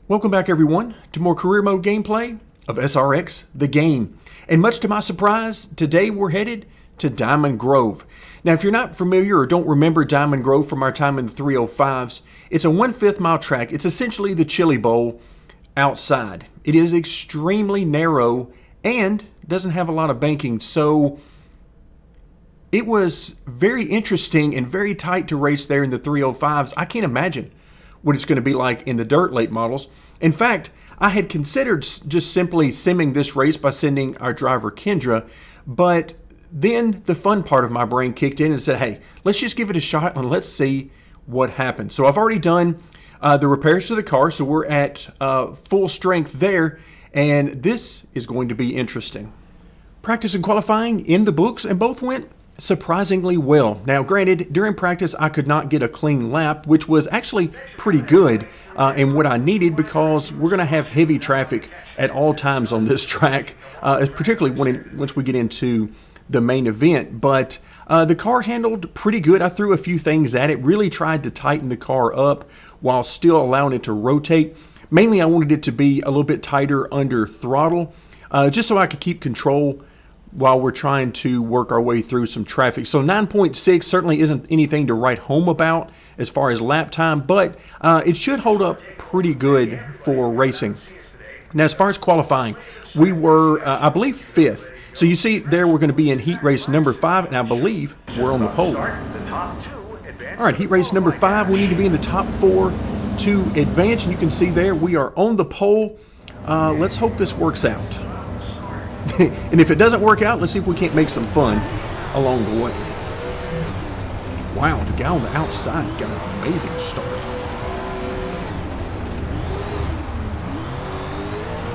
Welcome back everyone to more career mode gameplay of SRX, the game. And much to my surprise, today we're headed to Diamond Grove. Now if you're not familiar or don't remember Diamond Grove from our time in the 305s, it's a 1/5 mile track. It's essentially the Chili Bowl outside. It is extremely narrow and doesn't have a lot of banking, so it was very interesting and very tight to race there in the 305s. I can't imagine what it's going to be like in the dirt late models. In fact, I had considered just simply simming this race by sending our driver Kendra, but then the fun part of my brain kicked in and said, hey, let's just give it a shot and let's see what happens. So I've already done the repairs to the car, so we're at full strength there, and this is going to be interesting. Practice and qualifying in the books, and both went surprisingly well. Now granted, during practice I could not get a clean lap, which was actually pretty good and what I needed, because we're going to have heavy traffic at all times on this track, particularly once we get into the main event. But the car handled pretty good. I threw a few things at it, really tried to tighten the car up while still allowing it to rotate. Mainly I wanted it to be a little bit tighter under throttle, just so I could keep control while we're trying to work our way through some traffic. So 9.6 certainly isn't anything to write home about as far as lap time, but it should hold up pretty good for racing. Now as far as qualifying, we were, I believe, 5th. So you see there we're going to be in heat race number 5, and I believe we're on the pole. All right, heat race number 5, we need to be in the top 4 to advance, and you can see there we are on the pole. Let's hope this works out. And if it doesn't work out, let's see if we can't make some fun along the way. Wow, the guy on the outside got an amazing start.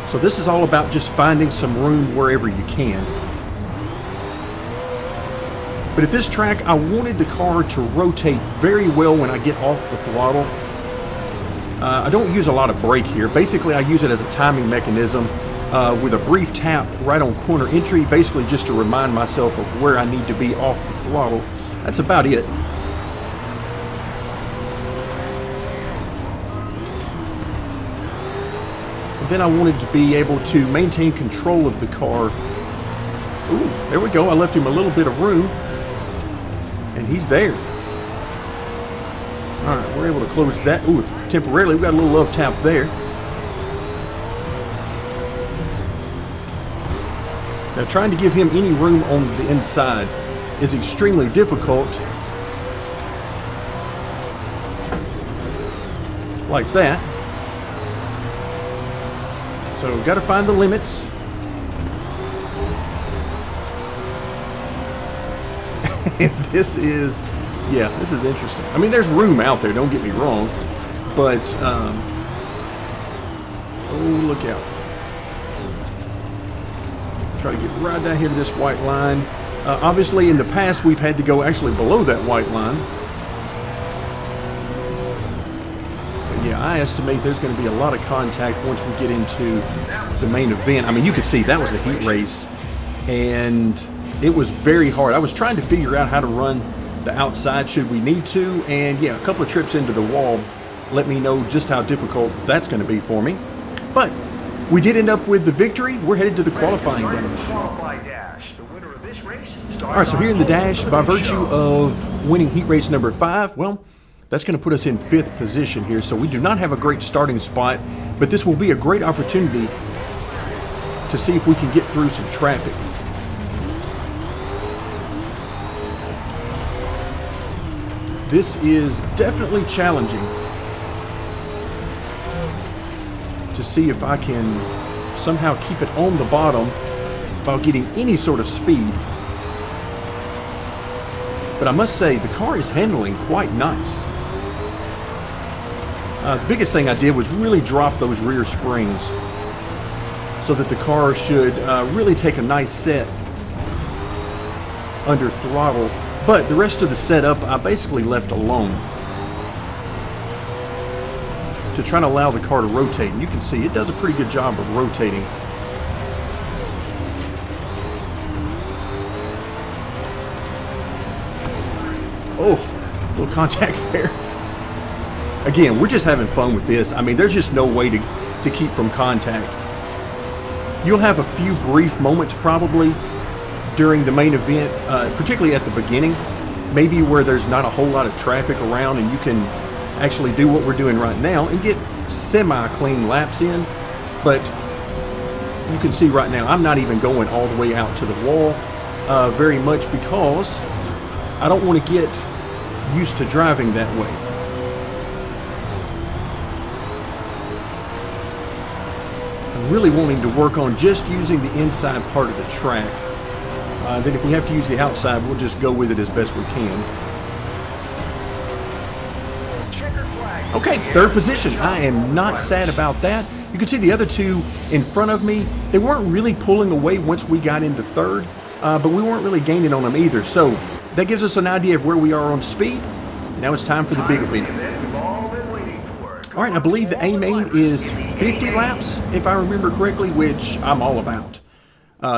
So this is all about just finding some room wherever you can. But at this track, I wanted the car to rotate very well when I get off the throttle. I don't use a lot of brake here. Basically, I use it as a timing mechanism. With a brief tap right on corner entry, basically just to remind myself of where I need to be off the throttle. That's about it. And then I wanted to be able to maintain control of the car. Ooh, there we go. I left him a little bit of room, and he's there. All right, we're able to close that. Ooh, temporarily, we got a little love tap there. Now trying to give him any room on the inside is extremely difficult. Like that. So got to find the limits. This is interesting. I mean, there's room out there, don't get me wrong, but oh, look out. Try to get right down here to this white line. Obviously, in the past, we've had to go actually below that white line. But yeah, I estimate there's going to be a lot of contact once we get into the main event. I mean, you could see that was the heat race, and it was very hard. I was trying to figure out how to run the outside should we need to, and yeah, a couple of trips into the wall let me know just how difficult that's going to be for me. But we did end up with the victory. We're headed to the qualifying dash. All right, so here in the dash, by virtue of winning heat race number 5, well, that's going to put us in 5th position here. So we do not have a great starting spot, but this will be a great opportunity to see if we can get through some traffic. This is definitely challenging to see if I can somehow keep it on the bottom while getting any sort of speed. But I must say, the car is handling quite nice. The biggest thing I did was really drop those rear springs so that the car should really take a nice set under throttle. But the rest of the setup I basically left alone to try to allow the car to rotate. And you can see it does a pretty good job of rotating. Oh, a little contact there. Again, we're just having fun with this. I mean, there's just no way to keep from contact. You'll have a few brief moments probably during the main event, particularly at the beginning, maybe where there's not a whole lot of traffic around and you can actually do what we're doing right now and get semi-clean laps in. But you can see right now I'm not even going all the way out to the wall very much because I don't want to get used to driving that way. I'm really wanting to work on just using the inside part of the track. Then if we have to use the outside, we'll just go with it as best we can. Okay, third position. I am not sad about that. You can see the other two in front of me. They weren't really pulling away once we got into third, but we weren't really gaining on them either. So that gives us an idea of where we are on speed. Now it's time for the big event. All right, I believe the A main is 50 laps, if I remember correctly, which I'm all about.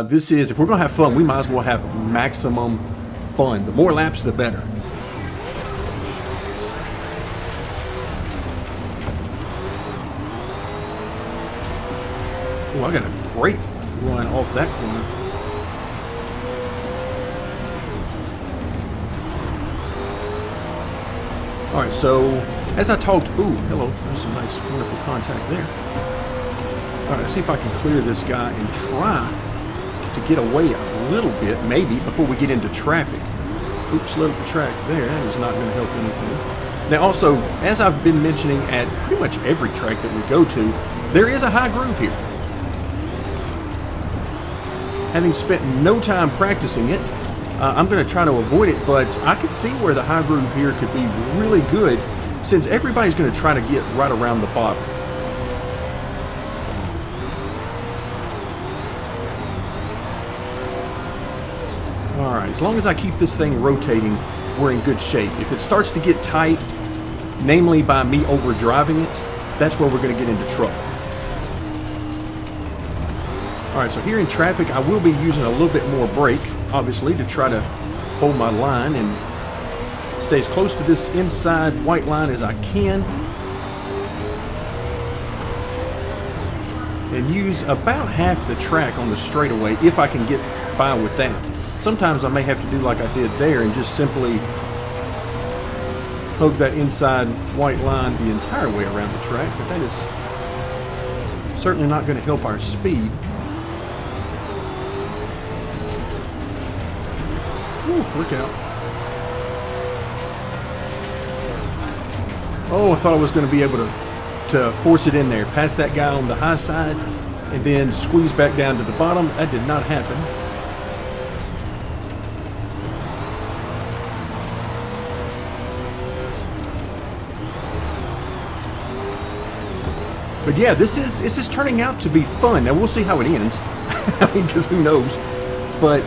This is, if we're going to have fun, we might as well have maximum fun. The more laps, the better. Oh, I got a great run off that corner. All right, so as I talked, ooh, hello, there's some nice, wonderful contact there. All right, let's see if I can clear this guy and try to get away a little bit, maybe, before we get into traffic. Oops, slid up the track there. That is not going to help anything. Now, also, as I've been mentioning at pretty much every track that we go to, there is a high groove here. Having spent no time practicing it, I'm going to try to avoid it, but I could see where the high groove here could be really good since everybody's going to try to get right around the bottom. All right, as long as I keep this thing rotating, we're in good shape. If it starts to get tight, namely by me overdriving it, that's where we're going to get into trouble. All right, so here in traffic, I will be using a little bit more brake, obviously, to try to hold my line and stay as close to this inside white line as I can. And use about half the track on the straightaway if I can get by with that. Sometimes I may have to do like I did there and just simply hug that inside white line the entire way around the track, but that is certainly not going to help our speed. Ooh, look out. Oh, I thought I was going to be able to force it in there, pass that guy on the high side, and then squeeze back down to the bottom. That did not happen. But yeah, this is turning out to be fun. Now we'll see how it ends. I mean, because who knows? But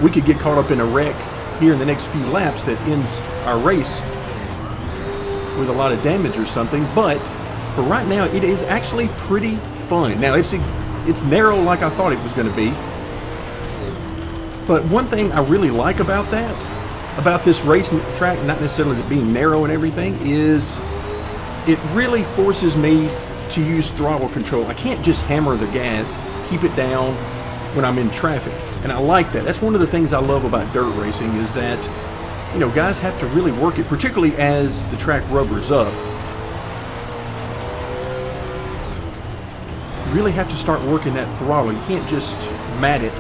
we could get caught up in a wreck here in the next few laps that ends our race with a lot of damage or something. But for right now, it is actually pretty fun. Now it's narrow like I thought it was going to be. But one thing I really like about this race track, not necessarily it being narrow and everything, is it really forces me to use throttle control. I can't just hammer the gas, keep it down when I'm in traffic. And I like that. That's one of the things I love about dirt racing is that, you know, guys have to really work it, particularly as the track rubbers up. You really have to start working that throttle. You can't just mat it.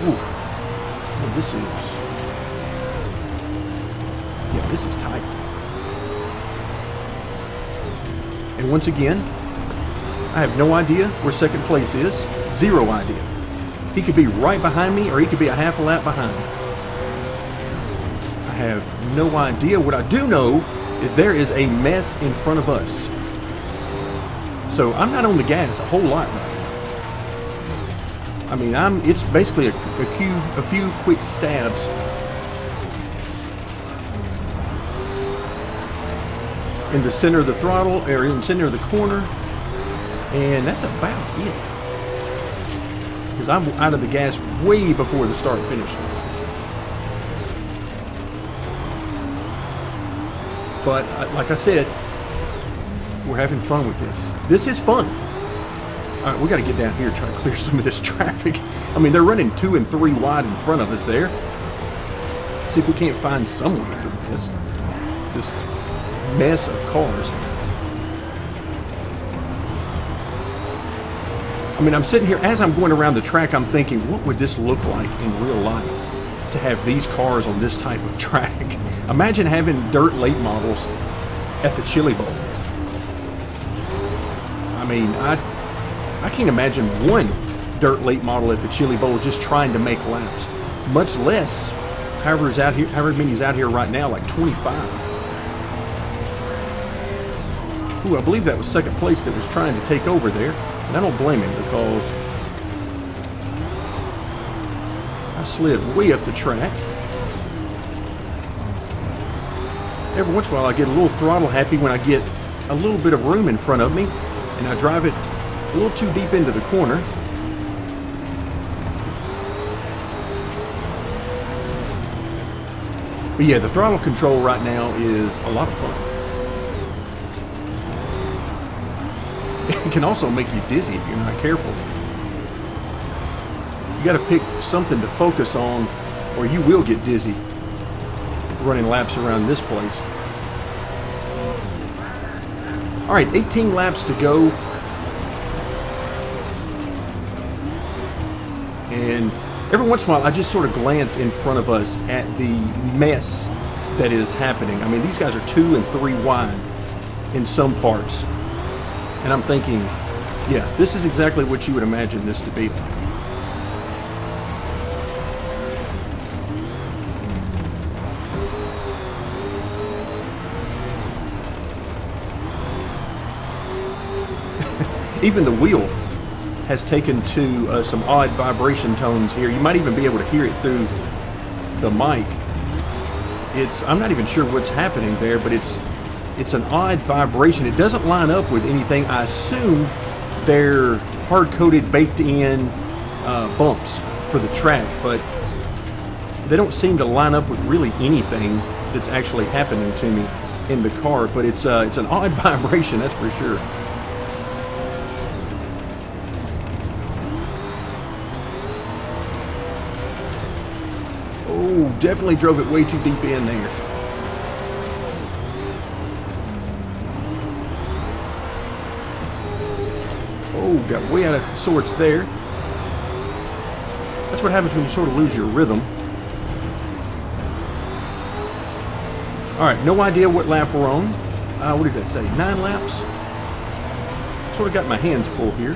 Ooh. Oh, this is tight. And once again, I have no idea where second place is. Zero idea. He could be right behind me or he could be a half a lap behind me. I have no idea. What I do know is there is a mess in front of us. So I'm not on the gas a whole lot right now. I mean, it's basically a few quick stabs. In the center of the throttle, or in the center of the corner, and that's about it. Because I'm out of the gas way before the start and finish. But like I said, we're having fun with this. This is fun. All right, we got to get down here and try to clear some of this traffic. I mean, they're running 2 and 3 wide in front of us there. See if we can't find some way through this mess of cars. I mean, I'm sitting here, as I'm going around the track, I'm thinking, what would this look like in real life to have these cars on this type of track? Imagine having dirt late models at the Chili Bowl. I mean, I can't imagine one dirt late model at the Chili Bowl just trying to make laps, much less however many's out here right now, like 25. Ooh, I believe that was second place that was trying to take over there. And I don't blame him because I slid way up the track. Every once in a while I get a little throttle happy when I get a little bit of room in front of me and I drive it a little too deep into the corner. But yeah, the throttle control right now is a lot of fun. It can also make you dizzy if you're not careful. You got to pick something to focus on or you will get dizzy running laps around this place. All right, 18 laps to go. And every once in a while, I just sort of glance in front of us at the mess that is happening. I mean, these guys are 2 and 3 wide in some parts. And I'm thinking, yeah, this is exactly what you would imagine this to be like. Even the wheel has taken to some odd vibration tones here. You might even be able to hear it through the mic. I'm not even sure what's happening there, but it's an odd vibration. It doesn't line up with anything. I assume they're hard-coated, baked-in bumps for the track, but they don't seem to line up with really anything that's actually happening to me in the car. But it's an odd vibration, that's for sure. Oh, definitely drove it way too deep in there. Oh, got way out of sorts there. That's what happens when you sort of lose your rhythm. All right, no idea what lap we're on. What did that say? 9 laps? Sort of got my hands full here.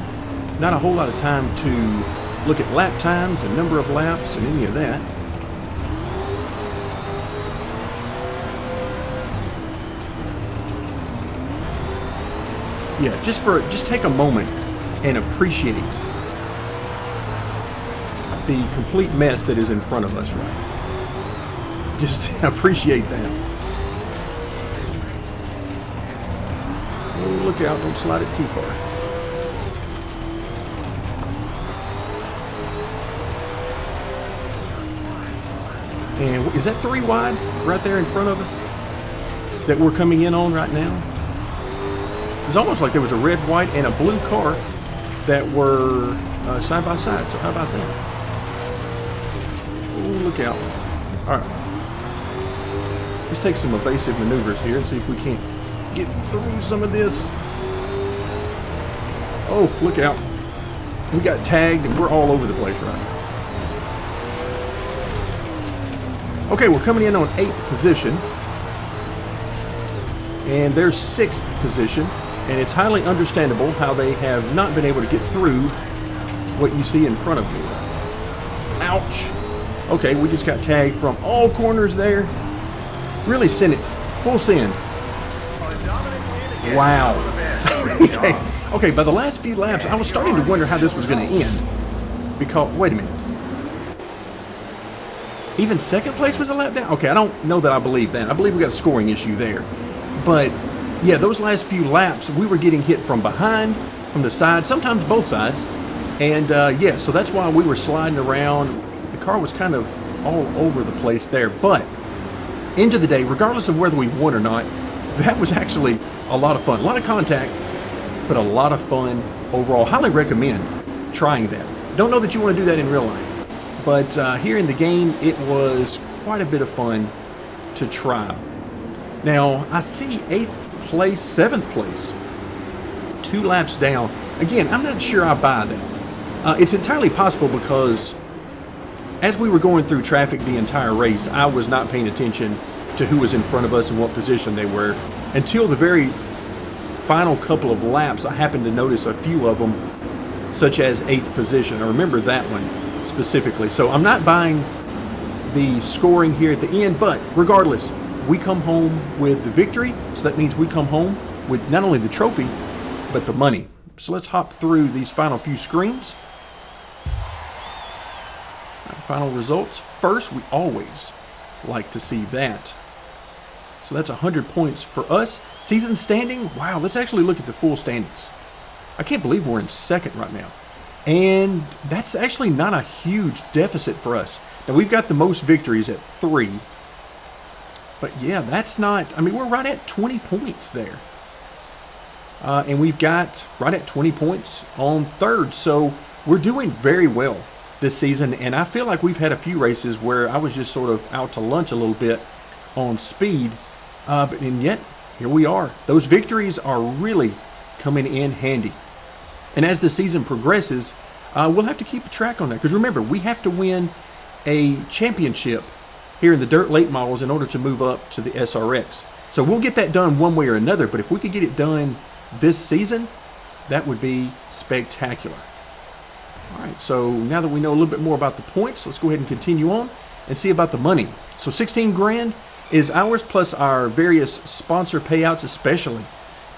Not a whole lot of time to look at lap times and number of laps and any of that. Yeah, just take a moment and appreciate the complete mess that is in front of us right now. Just appreciate that. Oh, look out, don't slide it too far. And is that 3 wide right there in front of us that we're coming in on right now? It's almost like there was a red, white, and a blue car that were side by side. So how about that? Oh, look out. All right. Let's take some evasive maneuvers here and see if we can't get through some of this. Oh, look out. We got tagged and we're all over the place right now. Okay, we're coming in on 8th position. And there's 6th position. And it's highly understandable how they have not been able to get through what you see in front of me. Ouch. Okay, we just got tagged from all corners there. Really sent it. Full send. Wow. Okay, by the last few laps, I was starting to wonder how this was going to end. Because, wait a minute. Even second place was a lap down? Okay, I don't know that I believe that. I believe we got a scoring issue there. But yeah, those last few laps, we were getting hit from behind, from the side, sometimes both sides. And yeah, so that's why we were sliding around. The car was kind of all over the place there. But end of the day, regardless of whether we won or not, that was actually a lot of fun. A lot of contact, but a lot of fun overall. Highly recommend trying that. Don't know that you want to do that in real life, but here in the game, it was quite a bit of fun to try. Now, I see 8th place, 7th place, 2 laps down. Again, I'm not sure I buy that. It's entirely possible because as we were going through traffic the entire race, I was not paying attention to who was in front of us and what position they were. Until the very final couple of laps, I happened to notice a few of them, such as 8th position. I remember that one specifically. So I'm not buying the scoring here at the end, but regardless, we come home with the victory. So that means we come home with not only the trophy, but the money. So let's hop through these final few screens. Final results. First, we always like to see that. So that's 100 points for us. Season standing, wow, let's actually look at the full standings. I can't believe we're in 2nd right now. And that's actually not a huge deficit for us. Now, we've got the most victories at 3. But yeah, that's not, I mean, we're right at 20 points there. And we've got right at 20 points on 3rd. So we're doing very well this season. And I feel like we've had a few races where I was just sort of out to lunch a little bit on speed. And yet, here we are. Those victories are really coming in handy. And as the season progresses, we'll have to keep a track on that. Because remember, we have to win a championship here in the dirt late models in order to move up to the SRX. So we'll get that done one way or another. But if we could get it done this season, that would be spectacular. All right, so now that we know a little bit more about the points, let's go ahead and continue on and see about the money. So 16 grand is ours, plus our various sponsor payouts, especially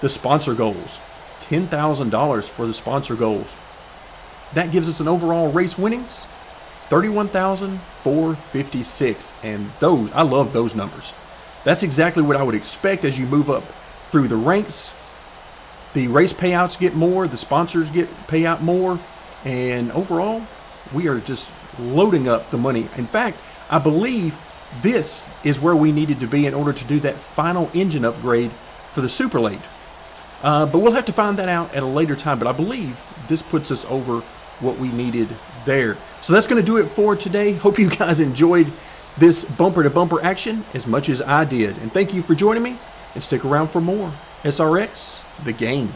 the sponsor goals. $10,000 for the sponsor goals. That gives us an overall race winnings, 31,456. And those, I love those numbers. That's exactly what I would expect as you move up through the ranks. The race payouts get more, the sponsors get payout more, and overall, we are just loading up the money. In fact, I believe this is where we needed to be in order to do that final engine upgrade for the Super Late. But we'll have to find that out at a later time. But I believe this puts us over what we needed there. So that's going to do it for today. Hope you guys enjoyed this bumper-to-bumper action as much as I did. And thank you for joining me. And stick around for more SRX, the game.